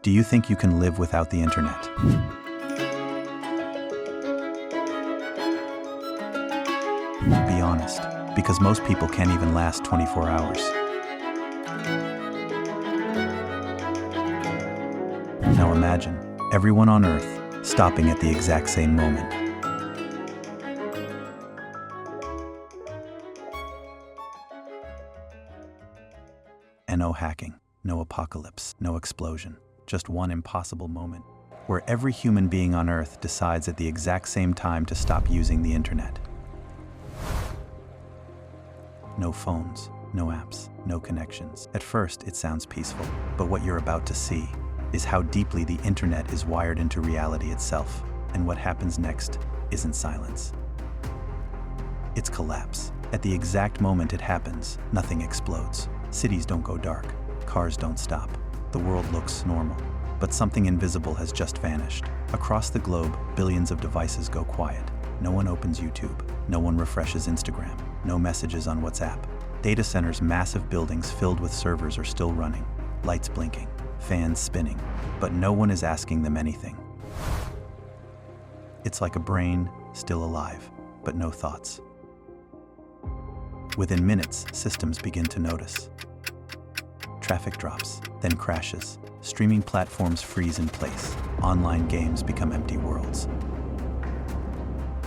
Do you think you can live without the internet? Be honest, because most people can't even last 24 hours. Now imagine everyone on Earth stopping at the exact same moment. And no hacking, no apocalypse, no explosion. Just one impossible moment where every human being on Earth decides at the exact same time to stop using the internet. No phones, no apps, no connections. At first, it sounds peaceful, but what you're about to see is how deeply the internet is wired into reality itself, and what happens next isn't silence. It's collapse. At the exact moment it happens, nothing explodes. Cities don't go dark, cars don't stop. The world looks normal, but something invisible has just vanished. Across the globe, billions of devices go quiet. No one opens YouTube, no one refreshes Instagram, no messages on WhatsApp. Data centers, massive buildings filled with servers are still running, lights blinking, fans spinning, but no one is asking them anything. It's like a brain still alive, but no thoughts. Within minutes, systems begin to notice. Traffic drops, then crashes. Streaming platforms freeze in place. Online games become empty worlds.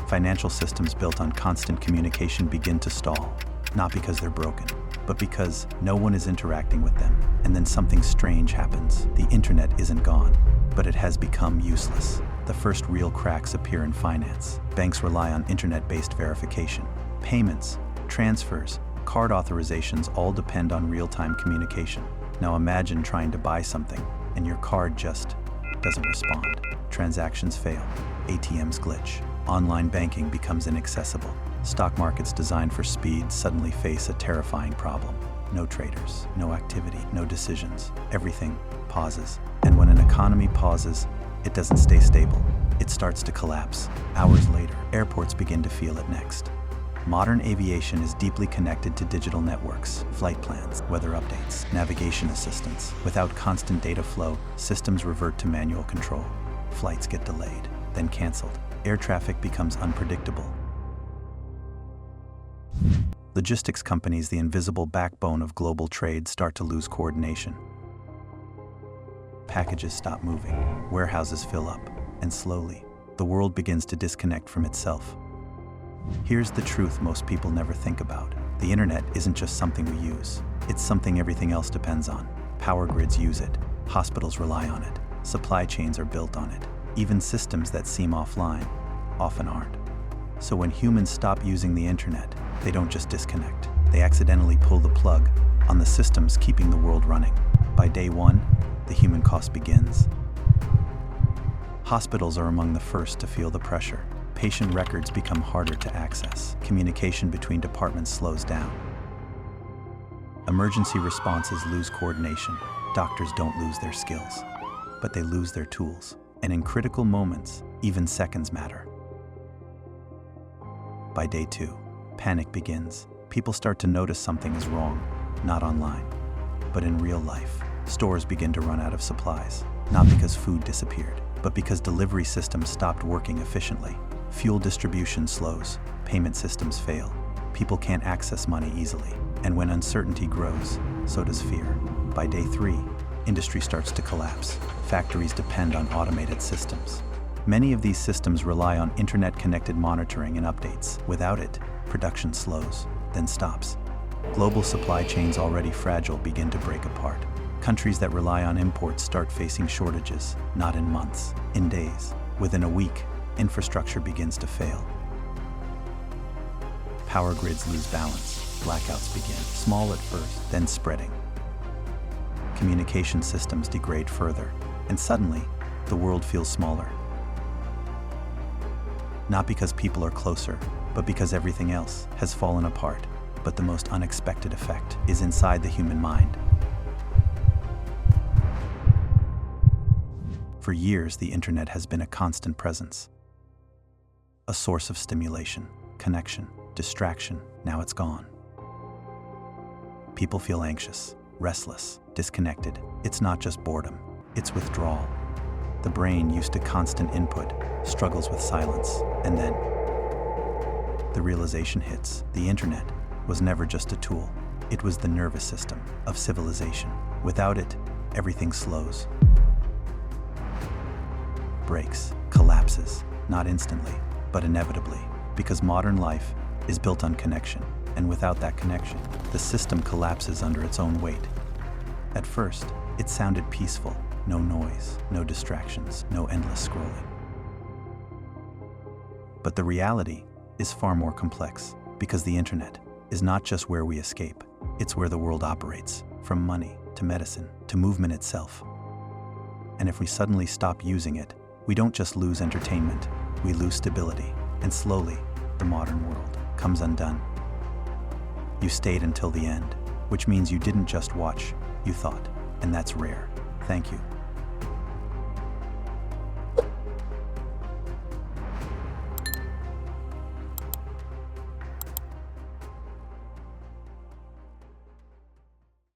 Financial systems built on constant communication begin to stall, not because they're broken, but because no one is interacting with them. And then something strange happens. The internet isn't gone, but it has become useless. The first real cracks appear in finance. Banks rely on internet-based verification. Payments, transfers, card authorizations all depend on real-time communication. Now imagine trying to buy something and your card just doesn't respond. Transactions fail, ATMs glitch, online banking becomes inaccessible. Stock markets designed for speed suddenly face a terrifying problem. No traders, no activity, no decisions. Everything pauses. And when an economy pauses, it doesn't stay stable. It starts to collapse. Hours later, airports begin to feel it next. Modern aviation is deeply connected to digital networks, flight plans, weather updates, navigation assistance. Without constant data flow, systems revert to manual control. Flights get delayed, then canceled. Air traffic becomes unpredictable. Logistics companies, the invisible backbone of global trade, start to lose coordination. Packages stop moving, warehouses fill up, and slowly, the world begins to disconnect from itself. Here's the truth most people never think about. The internet isn't just something we use. It's something everything else depends on. Power grids use it. Hospitals rely on it. Supply chains are built on it. Even systems that seem offline often aren't. So when humans stop using the internet, they don't just disconnect. They accidentally pull the plug on the systems keeping the world running. By day one, the human cost begins. Hospitals are among the first to feel the pressure. Patient records become harder to access. Communication between departments slows down. Emergency responses lose coordination. Doctors don't lose their skills, but they lose their tools. And in critical moments, even seconds matter. By day two, panic begins. People start to notice something is wrong, not online, but in real life. Stores begin to run out of supplies, not because food disappeared, but because delivery systems stopped working efficiently. Fuel distribution slows, payment systems fail, people can't access money easily, and when uncertainty grows, so does fear. By day three, industry starts to collapse. Factories depend on automated systems. Many of these systems rely on internet-connected monitoring and updates. Without it, production slows, then stops. Global supply chains, already fragile, begin to break apart. Countries that rely on imports start facing shortages, not in months, in days. Within a week, infrastructure begins to fail. Power grids lose balance. Blackouts begin, small at first, then spreading. Communication systems degrade further, and suddenly, the world feels smaller. Not because people are closer, but because everything else has fallen apart. But the most unexpected effect is inside the human mind. For years, the internet has been a constant presence. A source of stimulation, connection, distraction. Now it's gone. People feel anxious, restless, disconnected. It's not just boredom. It's withdrawal. The brain, used to constant input, struggles with silence, and then the realization hits. The internet was never just a tool. It was the nervous system of civilization. Without it, everything slows, breaks, collapses, not instantly, but inevitably, because modern life is built on connection, and without that connection, the system collapses under its own weight. At first, it sounded peaceful. No noise, no distractions, no endless scrolling. But the reality is far more complex, because the internet is not just where we escape, it's where the world operates, from money to medicine to movement itself. And if we suddenly stop using it, we don't just lose entertainment, we lose stability, and slowly, the modern world comes undone. You stayed until the end, which means you didn't just watch, you thought, and that's rare. Thank you.